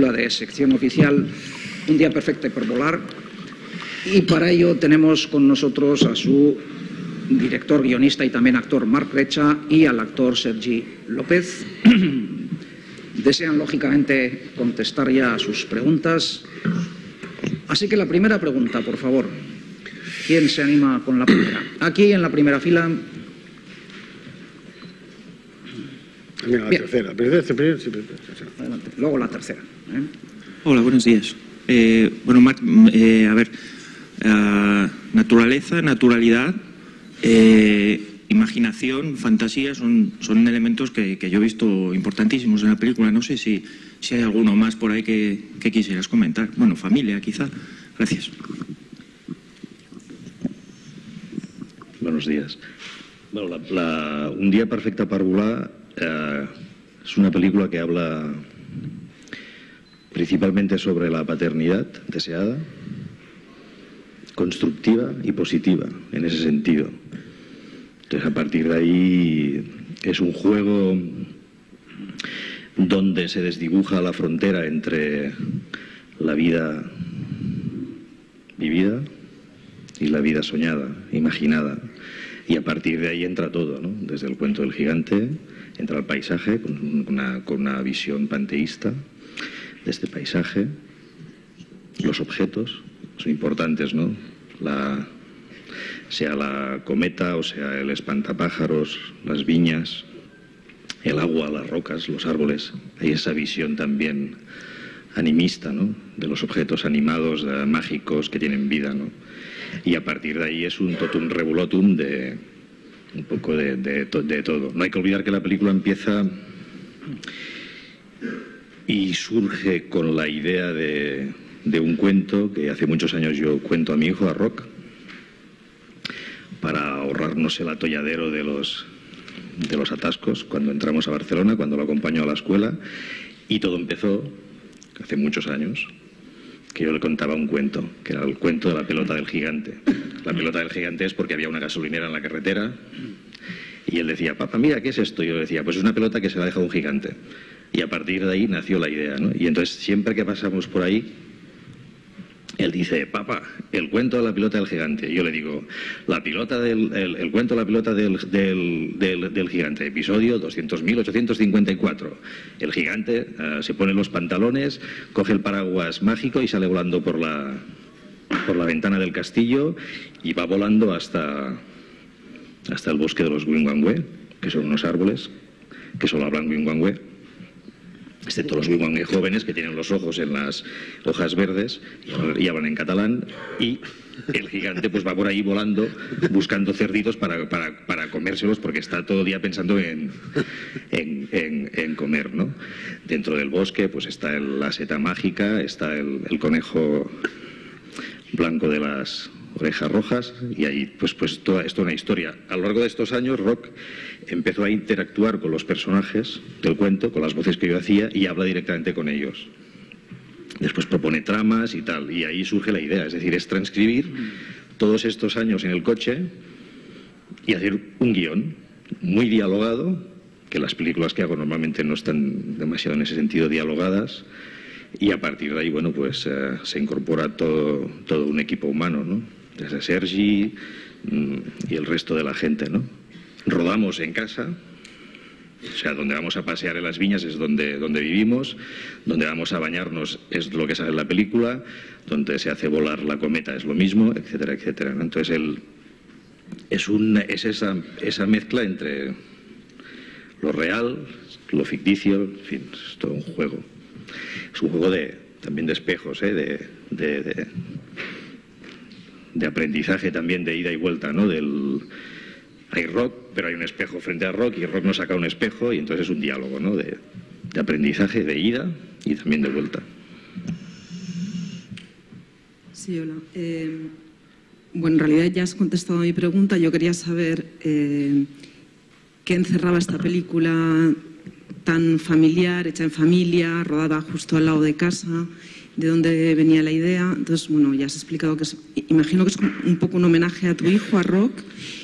de sección oficial, Un día perfecto por volar, y para ello tenemos con nosotros a su director, guionista y también actor Marc Recha y al actor Sergi López. Desean lógicamente contestar ya a sus preguntas, así que la primera pregunta, por favor. ¿Quién se anima con la primera? Aquí en la primera fila. Mira, la tercera. Adelante. Luego la tercera. Hola, buenos días. Bueno, Marc, a ver, naturaleza, naturalidad, imaginación, fantasía son elementos que yo he visto importantísimos en la película. No sé si hay alguno más por ahí que quisieras comentar. Bueno, familia, quizá. Gracias. Buenos días. Bueno, Un día perfecte per volar es una película que habla principalmente sobre la paternidad deseada, constructiva y positiva en ese sentido. Entonces, a partir de ahí es un juego donde se desdibuja la frontera entre la vida vivida y la vida soñada, imaginada. Y a partir de ahí entra todo, ¿no? Desde el cuento del gigante, entra el paisaje con una visión panteísta de este paisaje. Los objetos son importantes, ¿no? Sea la cometa o sea el espantapájaros, las viñas, el agua, las rocas, los árboles. Hay esa visión también animista, ¿no? De los objetos animados, mágicos, que tienen vida, ¿no? Y a partir de ahí es un totum revolutum de un poco de todo. No hay que olvidar que la película empieza y surge con la idea de un cuento que hace muchos años yo cuento a mi hijo, a Roc, para ahorrarnos el atolladero de los atascos cuando entramos a Barcelona, cuando lo acompaño a la escuela. Y todo empezó hace muchos años, que yo le contaba un cuento, que era el cuento de la pelota del gigante. La pelota del gigante es porque había una gasolinera en la carretera y él decía, papá, mira, ¿qué es esto? Y yo le decía, pues es una pelota que se la ha dejado un gigante. Y a partir de ahí nació la idea, ¿no? Y entonces siempre que pasamos por ahí, él dice, papá, el cuento de la pelota del gigante. Y yo le digo, el cuento de la pelota del gigante, episodio 200.854. El gigante se pone los pantalones, coge el paraguas mágico y sale volando por la ventana del castillo y va volando hasta el bosque de los Wingwangwe, que son unos árboles que solo hablan Wingwangwe, excepto los Wingwangwe jóvenes que tienen los ojos en las hojas verdes y hablan en catalán, y el gigante pues va por ahí volando buscando cerditos para comérselos, porque está todo el día pensando en comer, ¿no? Dentro del bosque pues está la seta mágica, está el conejo blanco de las orejas rojas, y ahí pues toda esto es una historia. A lo largo de estos años Roc empezó a interactuar con los personajes del cuento, con las voces que yo hacía, y habla directamente con ellos. Después propone tramas y tal, y ahí surge la idea, es decir, es transcribir todos estos años en el coche y hacer un guión muy dialogado, que las películas que hago normalmente no están demasiado en ese sentido dialogadas. Y a partir de ahí, bueno, pues se incorpora todo un equipo humano, ¿no? Desde Sergi y el resto de la gente, ¿no? Rodamos en casa, o sea, donde vamos a pasear en las viñas es donde vivimos, donde vamos a bañarnos es lo que sale en la película, donde se hace volar la cometa es lo mismo, etcétera, etcétera, ¿no? Entonces es esa mezcla entre lo real, lo ficticio, en fin, es todo un juego. Es un juego también de espejos, de aprendizaje también, de ida y vuelta, ¿no? Hay Roc, pero hay un espejo frente a Roc, y Roc nos saca un espejo, y entonces es un diálogo, ¿no? De aprendizaje, de ida y también de vuelta. Sí, hola. Bueno, en realidad ya has contestado a mi pregunta. Yo quería saber qué encerraba esta película tan familiar, hecha en familia, rodada justo al lado de casa, de dónde venía la idea. Entonces, bueno, ya has explicado que imagino que es un poco un homenaje a tu hijo, a Roc.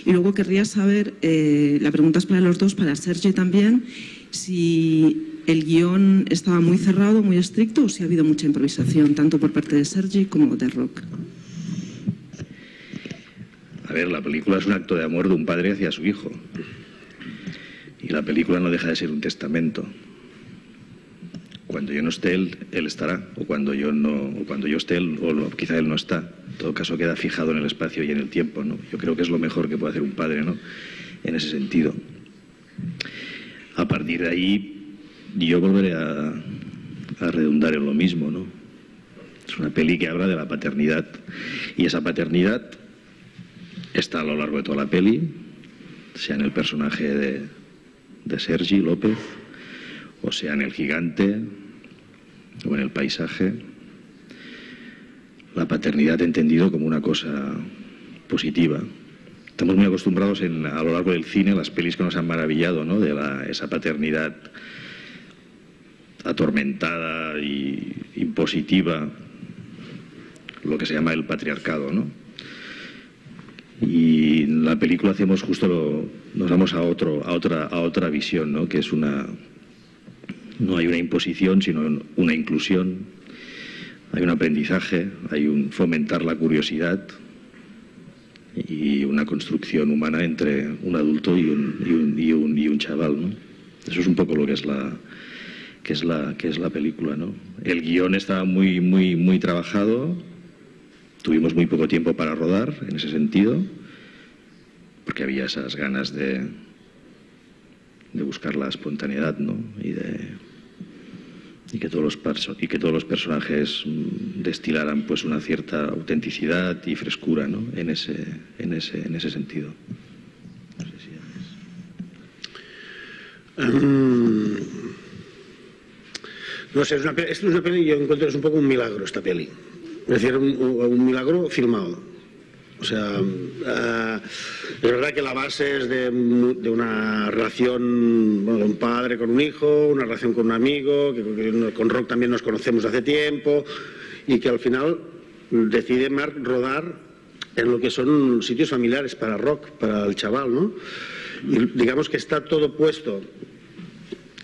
Y luego querría saber, la pregunta es para los dos, para Sergi también, si ¿el guión estaba muy cerrado, muy estricto, o si ha habido mucha improvisación, tanto por parte de Sergi como de Roc? A ver, la película es un acto de amor de un padre hacia su hijo. Y la película no deja de ser un testamento. Cuando yo no esté, él estará. O cuando yo esté, quizá él no está. En todo caso, queda fijado en el espacio y en el tiempo, ¿no? Yo creo que es lo mejor que puede hacer un padre, ¿no? En ese sentido. A partir de ahí, yo volveré a redundar en lo mismo, ¿no? Es una peli que habla de la paternidad. Y esa paternidad está a lo largo de toda la peli, sea en el personaje de Sergi López, o sea en el gigante, o en el paisaje. La paternidad entendido como una cosa positiva. Estamos muy acostumbrados a lo largo del cine, las pelis que nos han maravillado, ¿no? De esa paternidad atormentada y impositiva, lo que se llama el patriarcado, ¿no? Y en la película hacemos nos vamos a otra visión, ¿no? Que es no hay una imposición, sino una inclusión, hay un aprendizaje, hay un fomentar la curiosidad y una construcción humana entre un adulto y un chaval, ¿no? Eso es un poco lo que es la película, ¿no? El guión estaba muy trabajado. Tuvimos muy poco tiempo para rodar, en ese sentido, porque había esas ganas de buscar la espontaneidad, ¿no? Y que todos los personajes destilaran pues una cierta autenticidad y frescura, ¿no? En ese sentido. No sé si no sé, es una peli, yo encuentro que es un poco un milagro esta peli. Es decir, un milagro filmado. O sea, es verdad que la base es de una relación, bueno, de un padre con un hijo, una relación con un amigo, que con Roc también nos conocemos hace tiempo, y que al final decide Marc rodar en lo que son sitios familiares para Roc, para el chaval, ¿no? Y digamos que está todo puesto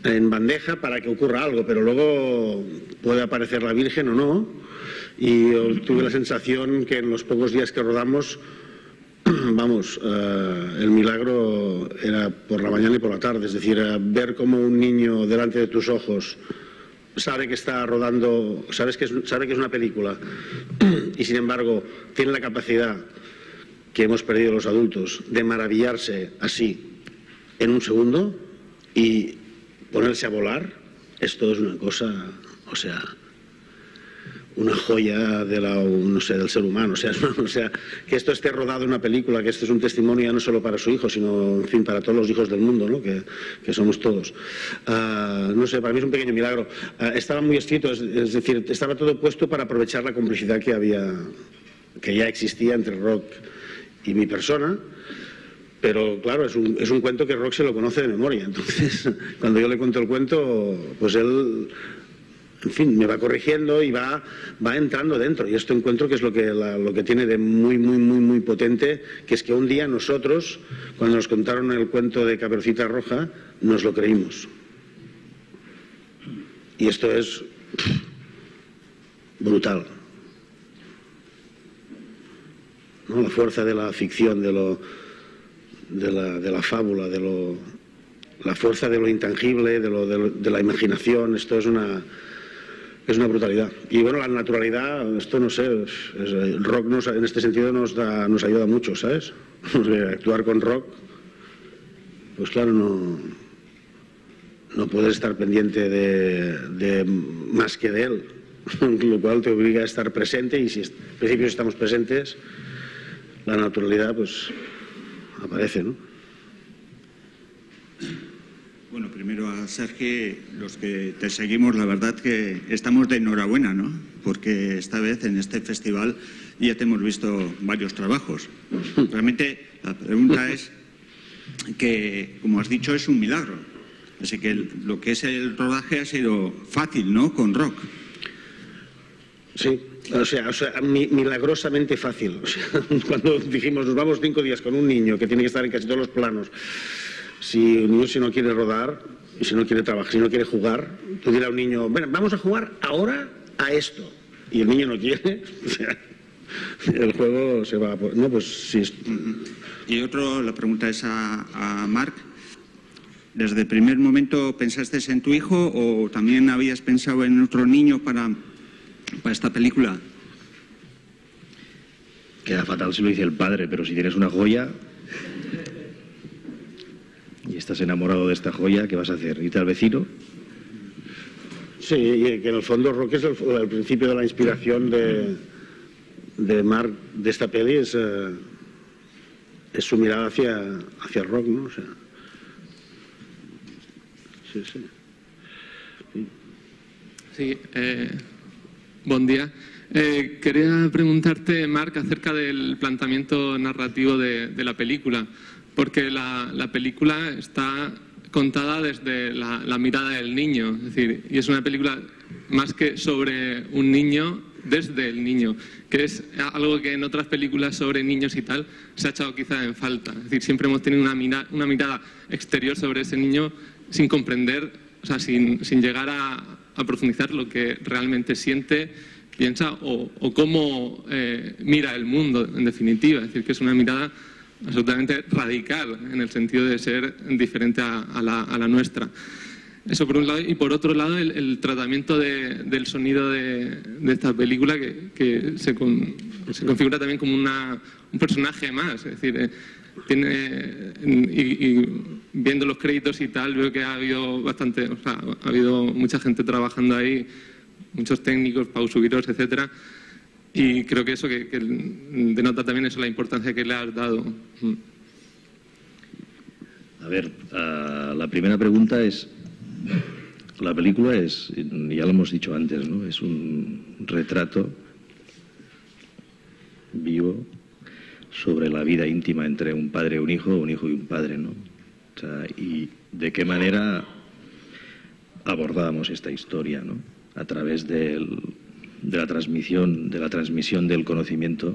en bandeja para que ocurra algo, pero luego puede aparecer la Virgen o no. Y yo tuve la sensación que en los pocos días que rodamos, vamos, el milagro era por la mañana y por la tarde. Es decir, ver cómo un niño delante de tus ojos sabe que está rodando, sabe que es una película y sin embargo tiene la capacidad que hemos perdido los adultos de maravillarse así en un segundo y ponerse a volar. Esto es una cosa, o sea, una joya del ser humano. O sea, que esto esté rodado en una película, que esto es un testimonio ya no solo para su hijo, sino, en fin, para todos los hijos del mundo, ¿no? Que somos todos. No sé, para mí es un pequeño milagro. Estaba muy escrito, es decir, estaba todo puesto para aprovechar la complicidad que ya existía entre Roc y mi persona. Pero claro, es un cuento que Roc se lo conoce de memoria. Entonces, cuando yo le cuento el cuento, pues él, en fin, me va corrigiendo y va entrando dentro. Y esto encuentro que es lo que tiene de muy potente, que es que un día nosotros, cuando nos contaron el cuento de Caperucita Roja, nos lo creímos. Y esto es brutal, ¿no? La fuerza de la ficción, de la fábula, la fuerza de lo intangible, de la imaginación. Esto es una brutalidad. Y bueno, la naturalidad, esto no sé, Roc en este sentido nos ayuda mucho, ¿sabes? Actuar con Roc, pues claro, no puedes estar pendiente de más que de él, lo cual te obliga a estar presente, y si en principio estamos presentes, la naturalidad pues aparece, ¿no? Bueno, primero a Sergi, los que te seguimos, la verdad que estamos de enhorabuena, ¿no? Porque esta vez en este festival ya te hemos visto varios trabajos. Realmente la pregunta es que, como has dicho, es un milagro. Así que lo que es el rodaje ha sido fácil, ¿no? Con Roc. Sí. O sea, milagrosamente fácil. O sea, cuando dijimos, nos vamos 5 días con un niño que tiene que estar en casi todos los planos, Si un niño, si no quiere rodar y si no quiere trabajar, si no quiere jugar, tú dirás a un niño, bueno, vamos a jugar ahora a esto, y el niño no quiere, o sea, el juego se va a... No, pues sí. Y la pregunta es a Marc. ¿Desde el primer momento pensaste en tu hijo o también habías pensado en otro niño para esta película? Queda fatal si lo dice el padre, pero si tienes una joya y estás enamorado de esta joya, ¿qué vas a hacer? ¿Irte al vecino? Sí, y que en el fondo Rock es el principio de la inspiración de Marc de esta peli, es su mirada hacia Rock, ¿no? O sea, sí. Sí, buen día. Quería preguntarte, Marc, acerca del planteamiento narrativo de la película, porque la película está contada desde la mirada del niño, es decir, y es una película más que sobre un niño, desde el niño, que es algo que en otras películas sobre niños y tal se ha echado quizá en falta. Es decir, siempre hemos tenido una mirada exterior sobre ese niño sin comprender, o sea, sin llegar a profundizar lo que realmente siente, piensa o cómo mira el mundo, en definitiva. Es decir, que es una mirada absolutamente radical en el sentido de ser diferente a la nuestra. Eso por un lado, y por otro lado el tratamiento del sonido de esta película que se configura también como un personaje más, es decir, y viendo los créditos y tal veo que ha habido ha habido mucha gente trabajando ahí, muchos técnicos, Pau Subiros, etcétera, y creo que eso que denota también eso, la importancia que le has dado. A ver, la primera pregunta es, la película es, ya lo hemos dicho antes, ¿no? Es un retrato vivo sobre la vida íntima entre un padre y un hijo y un padre, ¿no? O sea, y de qué manera abordábamos esta historia, ¿no? A través de la transmisión del conocimiento,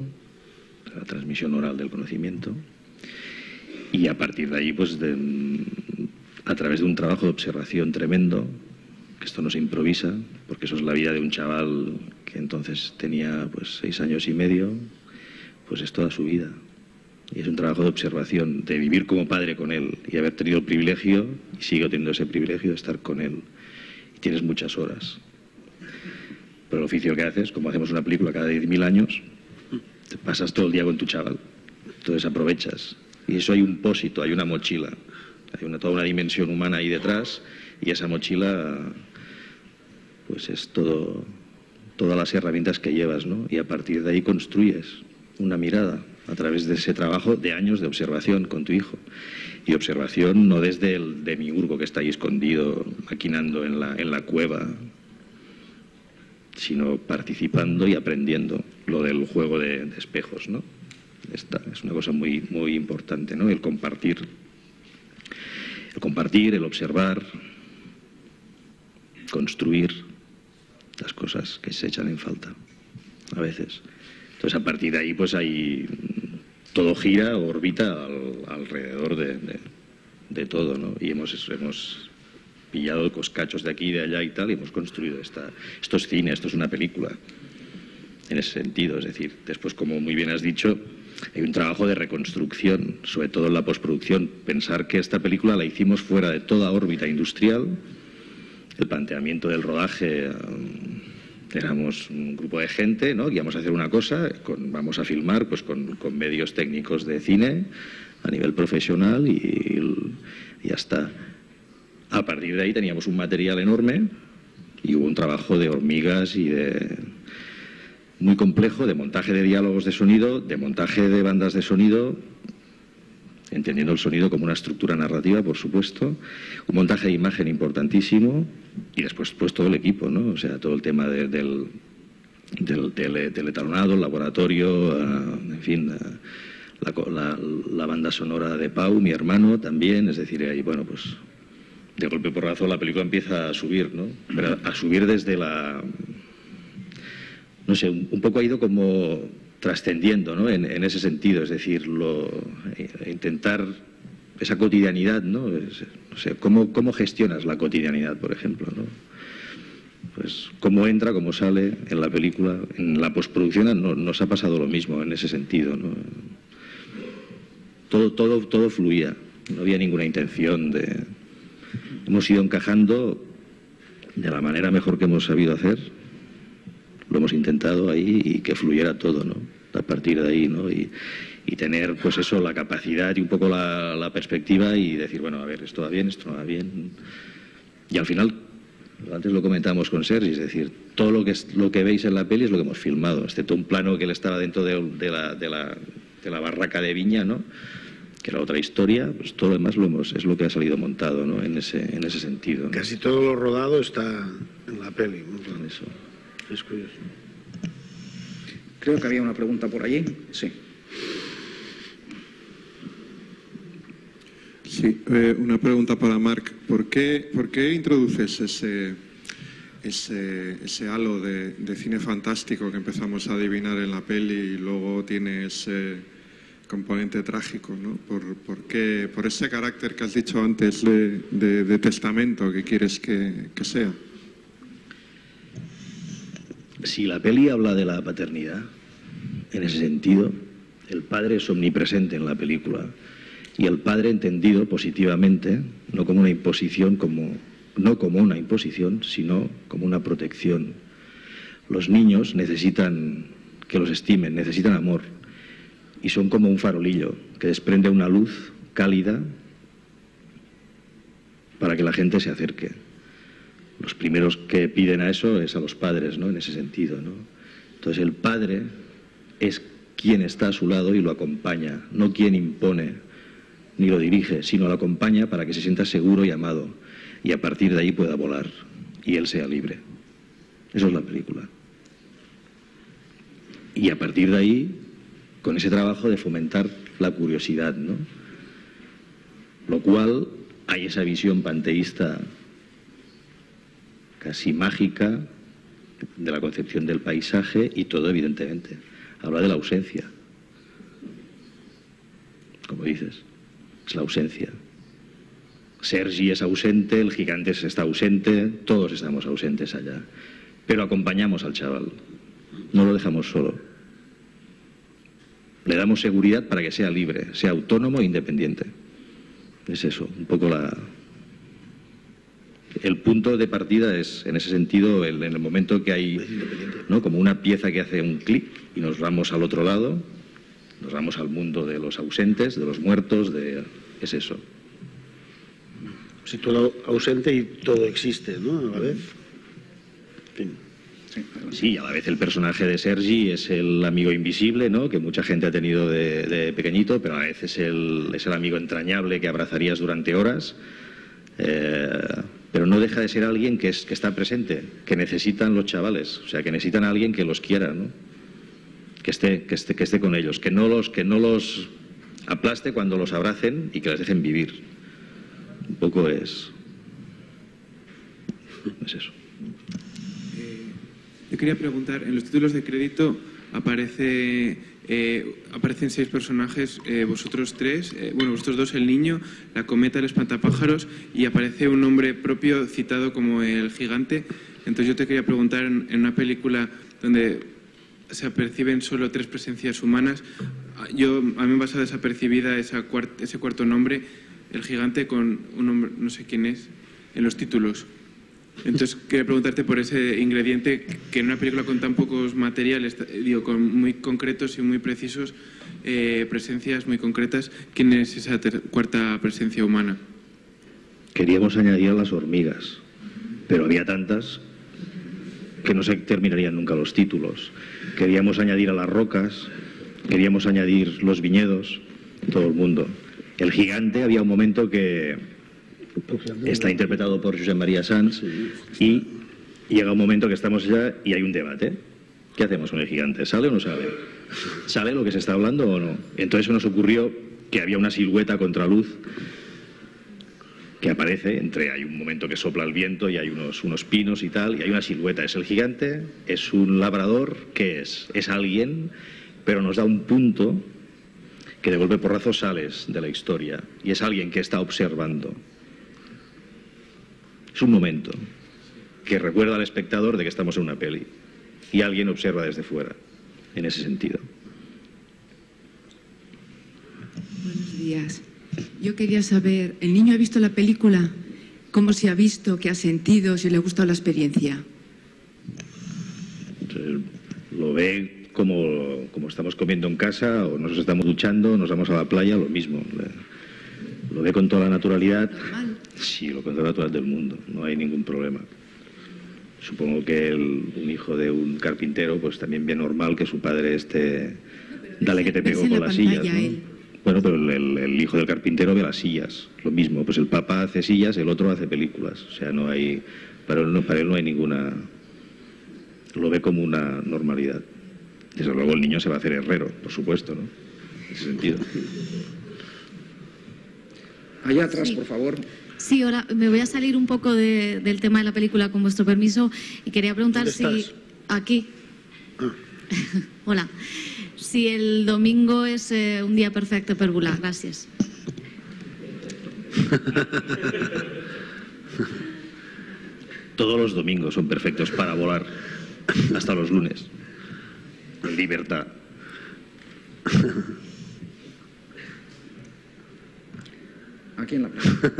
de la transmisión oral del conocimiento, y a partir de ahí, pues, a través de un trabajo de observación tremendo, que esto no se improvisa, porque eso es la vida de un chaval que entonces tenía, pues, 6 años y medio, pues es toda su vida. Y es un trabajo de observación, de vivir como padre con él y haber tenido el privilegio, y sigo teniendo ese privilegio, de estar con él. Y tienes muchas horas. Pero el oficio que haces, como hacemos una película cada 10.000 años, te pasas todo el día con tu chaval. Entonces aprovechas. Y eso hay un pósito, hay una mochila. Hay toda una dimensión humana ahí detrás, y esa mochila pues es todas las herramientas que llevas, ¿no? Y a partir de ahí construyes una mirada a través de ese trabajo de años de observación con tu hijo. Y observación no desde el demiurgo que está ahí escondido, maquinando en la cueva, sino participando y aprendiendo lo del juego de espejos, ¿no? Esta es una cosa muy, muy importante, ¿no? El compartir, el observar, construir las cosas que se echan en falta a veces. Entonces, a partir de ahí, pues todo gira, orbita alrededor de todo, ¿no? Y hemos pillado coscachos de aquí y de allá y tal, y hemos construido esto es cine, esto es una película, en ese sentido. Es decir, después, como muy bien has dicho, hay un trabajo de reconstrucción, sobre todo en la postproducción. Pensar que esta película la hicimos fuera de toda órbita industrial. El planteamiento del rodaje, éramos un grupo de gente, ¿no? Que íbamos a hacer una cosa, vamos a filmar pues con medios técnicos de cine a nivel profesional y ya está. A partir de ahí teníamos un material enorme y hubo un trabajo de hormigas y muy complejo, de montaje de diálogos de sonido, de montaje de bandas de sonido, entendiendo el sonido como una estructura narrativa, por supuesto, un montaje de imagen importantísimo, y después pues todo el equipo, ¿no? O sea, todo el tema del etalonado, el laboratorio, en fin, la banda sonora de Pau, mi hermano, también. Es decir, ahí, bueno, pues de golpe porrazo la película empieza a subir, ¿no? Pero a subir desde no sé, un poco ha ido como trascendiendo, ¿no? En ese sentido, es decir, intentar esa cotidianidad, ¿no? No sé, ¿cómo gestionas la cotidianidad, por ejemplo, ¿no? Pues cómo entra, cómo sale en la película. En la postproducción nos ha pasado lo mismo en ese sentido, ¿no? Todo fluía, no había ninguna intención de... Hemos ido encajando de la manera mejor que hemos sabido hacer, lo hemos intentado ahí y que fluyera todo, ¿no? A partir de ahí, ¿no? Y tener, pues eso, la capacidad y un poco la perspectiva y decir, bueno, a ver, esto va bien, esto no va bien. Y al final, antes lo comentamos con Sergi, es decir, todo lo que veis en la peli es lo que hemos filmado, excepto un plano que él estaba dentro de la barraca de viña, ¿no? Que era otra historia, pues todo lo demás es lo que ha salido montado, ¿no? En ese sentido, ¿no? Casi todo lo rodado está en la peli, ¿no? Eso. Es curioso. Creo que había una pregunta por allí. Sí. Sí, una pregunta para Marc. ¿Por qué introduces ese halo de cine fantástico que empezamos a adivinar en la peli y luego tiene ese componente trágico, ¿no? Por ese carácter que has dicho antes de testamento que quieres que sea? Si la peli habla de la paternidad, en ese sentido, el padre es omnipresente en la película. Y el padre entendido positivamente, no como una imposición, sino como una protección. Los niños necesitan que los estimen, necesitan amor. Y son como un farolillo que desprende una luz cálida para que la gente se acerque. Los primeros que piden a eso es a los padres, ¿no? En ese sentido, ¿no? Entonces el padre es quien está a su lado y lo acompaña, no quien impone ni lo dirige, sino lo acompaña para que se sienta seguro y amado y a partir de ahí pueda volar y él sea libre. Eso es la película. Y a partir de ahí, con ese trabajo de fomentar la curiosidad, ¿no? Lo cual hay esa visión panteísta casi mágica de la concepción del paisaje y todo, evidentemente. Habla de la ausencia. Como dices, es la ausencia. Sergi es ausente, el gigante está ausente, todos estamos ausentes allá. Pero acompañamos al chaval, no lo dejamos solo. Le damos seguridad para que sea libre, sea autónomo e independiente. Es eso, un poco el punto de partida es, en ese sentido, en el momento que hay, ¿no? Como una pieza que hace un clic y nos vamos al otro lado, nos vamos al mundo de los ausentes, de los muertos, es eso. Si todo ausente y todo existe, ¿no? A la vez. En fin. Sí, a la vez el personaje de Sergi es el amigo invisible, ¿no? Que mucha gente ha tenido de pequeñito, pero a la vez es el amigo entrañable que abrazarías durante horas. Pero no deja de ser alguien que está presente, que necesitan los chavales, o sea, que necesitan a alguien que los quiera, ¿no? Que esté con ellos, que no los aplaste cuando los abracen y que les dejen vivir. Un poco es eso. Yo quería preguntar, en los títulos de crédito aparecen 6 personajes, vosotros 3, vosotros 2, el niño, la cometa, el espantapájaros, y aparece un nombre propio citado como el gigante. Entonces yo te quería preguntar, en una película donde se aperciben solo 3 presencias humanas, a mí me pasa desapercibida ese cuarto nombre, el gigante, con un nombre, no sé quién es, en los títulos. Entonces quería preguntarte por ese ingrediente que en una película con tan pocos materiales, con muy concretos y muy precisos, presencias muy concretas, ¿quién es esa cuarta presencia humana? Queríamos añadir a las hormigas, pero había tantas que no se terminarían nunca los títulos. Queríamos añadir a las rocas, queríamos añadir los viñedos, todo el mundo. El gigante, había un momento que está interpretado por Josep María Sanz y llega un momento que estamos ya y hay un debate. ¿Qué hacemos con el gigante? ¿Sale o no sale? ¿Sale lo que se está hablando o no? Entonces se nos ocurrió que había una silueta contraluz que aparece hay un momento que sopla el viento y hay unos pinos y tal, y hay una silueta. ¿Es el gigante? ¿Es un labrador? ¿Qué es? Es alguien, pero nos da un punto que de golpe porrazo sales de la historia y es alguien que está observando. Es un momento que recuerda al espectador de que estamos en una peli y alguien observa desde fuera, en ese sentido. Buenos días. Yo quería saber, ¿el niño ha visto la película? ¿Cómo se ha visto? ¿Qué ha sentido? ¿Si le ha gustado la experiencia? Lo ve como estamos comiendo en casa o nos estamos duchando, nos vamos a la playa, lo mismo. Lo ve con toda la naturalidad. Sí, con toda la naturalidad del mundo, no hay ningún problema. Supongo que un hijo de un carpintero pues también ve normal que su padre esté... Dale que te pego con las sillas, ¿no? Bueno, pero el hijo del carpintero ve las sillas, lo mismo. Pues el papá hace sillas, el otro hace películas. O sea, no hay... Para él no hay ninguna... Lo ve como una normalidad. Desde luego el niño se va a hacer herrero, por supuesto, ¿no? En ese sentido. Allá atrás, por favor. Sí, ahora me voy a salir un poco del tema de la película, con vuestro permiso, y quería preguntar si... ¿Dónde estás? Aquí. Hola. Si el domingo es un día perfecto per volar. Gracias. Todos los domingos son perfectos para volar, hasta los lunes. Libertad. Aquí en la plaza.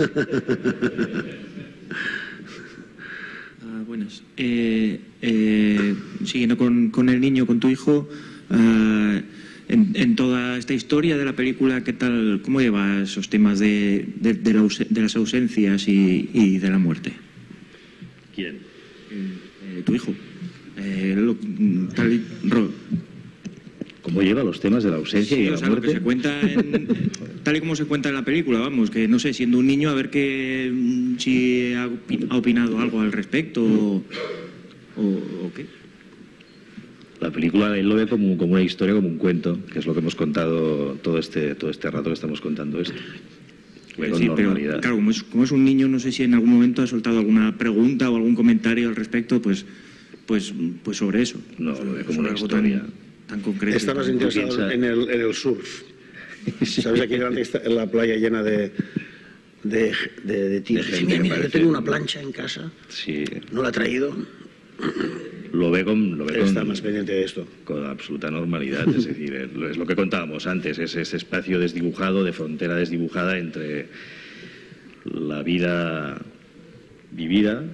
Buenas. Siguiendo con el niño, con tu hijo, en toda esta historia de la película, ¿qué tal, cómo lleva esos temas de las ausencias y de la muerte? ¿Quién? Tu hijo. ¿Cómo lleva los temas de la ausencia y de la muerte? Lo que se cuenta tal y como se cuenta en la película, vamos, que no sé, siendo un niño, a ver si ha opinado algo al respecto o qué. La película él lo ve como una historia, como un cuento, que es lo que hemos contado todo este rato que estamos contando esto. Con sí, normalidad. Pero, claro, como es un niño, no sé si en algún momento ha soltado alguna pregunta o algún comentario al respecto, pues sobre eso. No, lo ve como una historia tan concreta. Estabas interesado en el surf. ¿Sabes aquí delante está la playa llena de tíos? Mira, yo tengo una plancha en casa. Sí. ¿No la ha traído? Lo ve está más pendiente de esto. Con absoluta normalidad. Es decir, es lo que contábamos antes, es ese espacio desdibujado, de frontera desdibujada entre la vida vivida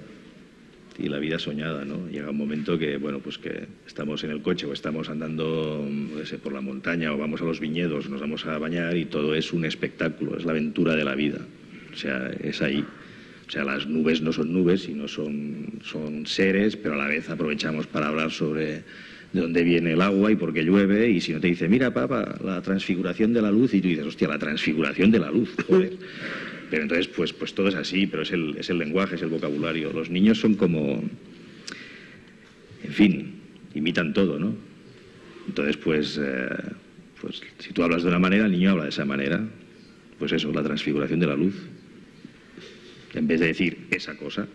y la vida soñada, ¿no? Llega un momento que, bueno, pues que estamos en el coche o estamos andando, no sé, por la montaña o vamos a los viñedos, nos vamos a bañar y todo es un espectáculo, es la aventura de la vida. O sea, es ahí. O sea, las nubes no son nubes, sino son seres, pero a la vez aprovechamos para hablar sobre de dónde viene el agua y por qué llueve, y si no te dice, mira, papá, la transfiguración de la luz, y tú dices, hostia, la transfiguración de la luz, joder. Pero entonces, pues todo es así, pero es el lenguaje, es el vocabulario. Los niños son como, en fin, imitan todo, ¿no? Entonces, pues si tú hablas de una manera, el niño habla de esa manera. Pues eso, la transfiguración de la luz. En vez de decir esa cosa,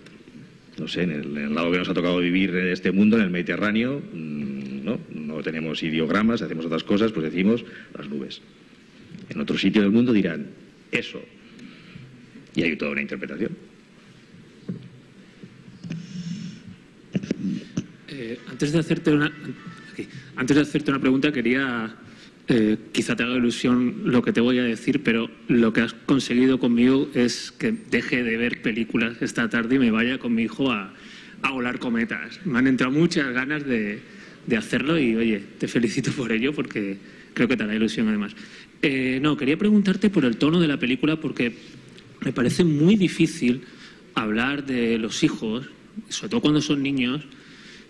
no sé, en el lado que nos ha tocado vivir en este mundo, en el Mediterráneo, no tenemos ideogramas, hacemos otras cosas, pues decimos las nubes. En otro sitio del mundo dirán eso. Y hay toda una interpretación. Antes de hacerte una pregunta, quería... quizá te haga ilusión lo que te voy a decir, pero lo que has conseguido conmigo es que deje de ver películas esta tarde y me vaya con mi hijo a volar cometas. Me han entrado muchas ganas de hacerlo y, oye, te felicito por ello porque creo que te hará ilusión además. Quería preguntarte por el tono de la película porque me parece muy difícil hablar de los hijos, sobre todo cuando son niños,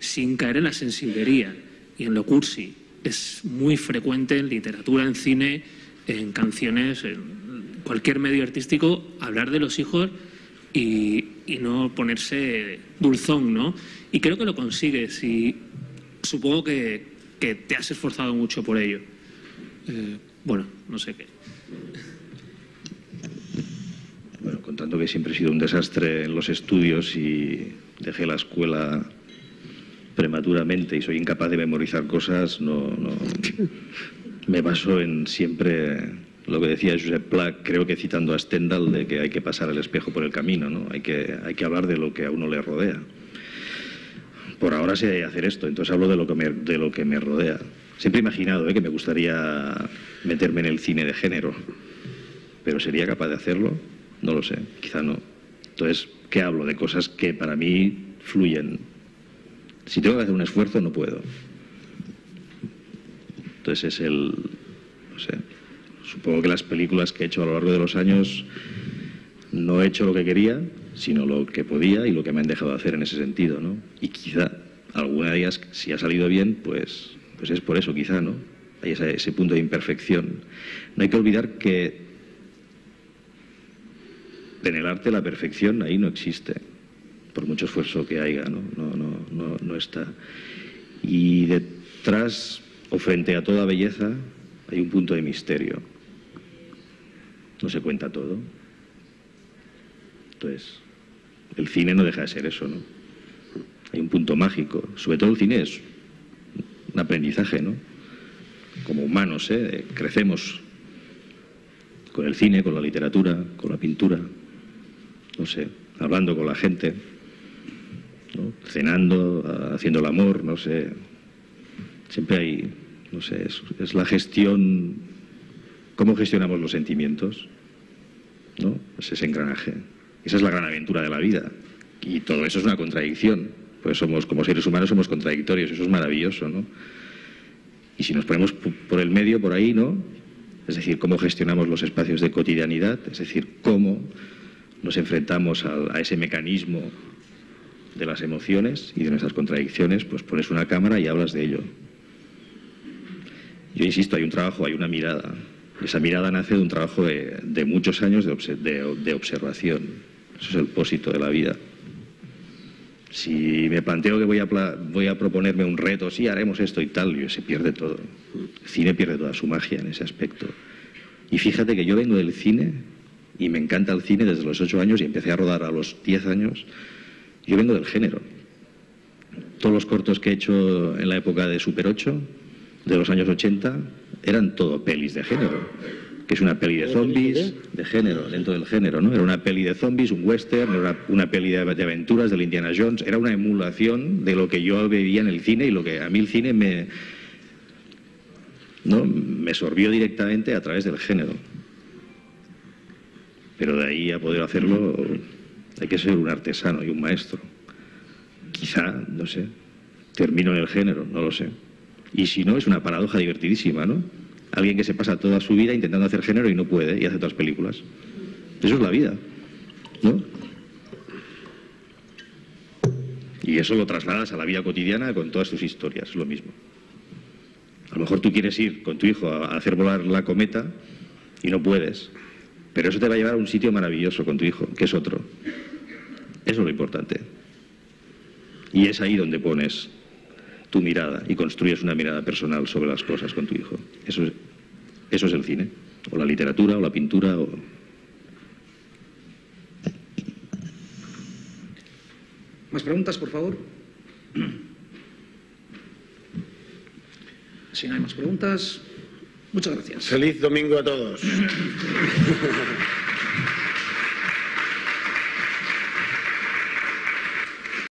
sin caer en la sensiblería y en lo cursi. Es muy frecuente en literatura, en cine, en canciones, en cualquier medio artístico, hablar de los hijos y no ponerse dulzón, ¿no? Y creo que lo consigues y supongo que te has esforzado mucho por ello. Bueno, no sé qué. Bueno, contando que siempre he sido un desastre en los estudios y dejé la escuela prematuramente y soy incapaz de memorizar cosas, no me baso en siempre lo que decía Josep Pla, creo que citando a Stendhal, de que hay que pasar el espejo por el camino, ¿no? Hay que hablar de lo que a uno le rodea. Por ahora sé hacer esto, entonces hablo de lo que me rodea. Siempre he imaginado que me gustaría meterme en el cine de género, pero ¿sería capaz de hacerlo? No lo sé, quizá no. Entonces, ¿qué hablo? De cosas que para mí fluyen. Si tengo que hacer un esfuerzo, no puedo. Entonces no sé, supongo que las películas que he hecho a lo largo de los años no he hecho lo que quería, sino lo que podía y lo que me han dejado hacer en ese sentido, ¿no? Y quizá alguna de ellas, si ha salido bien, pues es por eso, quizá, ¿no? Hay ese punto de imperfección. No hay que olvidar que en el arte la perfección ahí no existe, por mucho esfuerzo que haya, ¿no? No está. Y detrás o frente a toda belleza hay un punto de misterio. No se cuenta todo. Entonces, el cine no deja de ser eso, ¿no? Hay un punto mágico. Sobre todo el cine es un aprendizaje, ¿no? Como humanos, crecemos con el cine, con la literatura, con la pintura, no sé, hablando con la gente, ¿no? Cenando, haciendo el amor, no sé. Siempre hay, no sé, es la gestión, cómo gestionamos los sentimientos, ¿no? Es ese engranaje. Esa es la gran aventura de la vida. Y todo eso es una contradicción. Pues como seres humanos somos contradictorios, eso es maravilloso, ¿no? Y si nos ponemos por el medio, por ahí, ¿no? Es decir, cómo gestionamos los espacios de cotidianidad, es decir, cómo nos enfrentamos a ese mecanismo de las emociones y de nuestras contradicciones, pues pones una cámara y hablas de ello. Yo insisto, hay un trabajo, hay una mirada. Esa mirada nace de un trabajo de muchos años de observación. Eso es el propósito de la vida. Si me planteo que voy a proponerme un reto, sí, haremos esto y tal, se pierde todo. El cine pierde toda su magia en ese aspecto. Y fíjate que yo vengo del cine y me encanta el cine desde los 8 años y empecé a rodar a los 10 años. Yo vengo del género. Todos los cortos que he hecho en la época de Super 8, de los años 80, eran todo pelis de género. Que es una peli de zombies de género, dentro del género, ¿no? Era una peli de zombies, un western, era una peli de aventuras del Indiana Jones, era una emulación de lo que yo veía en el cine y lo que a mí el cine me sorbió directamente a través del género. Pero de ahí a poder hacerlo hay que ser un artesano y un maestro. Quizá, no sé, termino en el género, no lo sé. Y si no, es una paradoja divertidísima, ¿no? Alguien que se pasa toda su vida intentando hacer género y no puede, y hace otras películas. Eso es la vida, ¿no? Y eso lo trasladas a la vida cotidiana con todas tus historias, es lo mismo. A lo mejor tú quieres ir con tu hijo a hacer volar la cometa y no puedes, pero eso te va a llevar a un sitio maravilloso con tu hijo, que es otro. Eso es lo importante. Y es ahí donde pones tu mirada y construyes una mirada personal sobre las cosas con tu hijo. Eso es el cine, o la literatura, o la pintura, ¿Más preguntas, por favor? Si no hay más preguntas, muchas gracias. Feliz domingo a todos.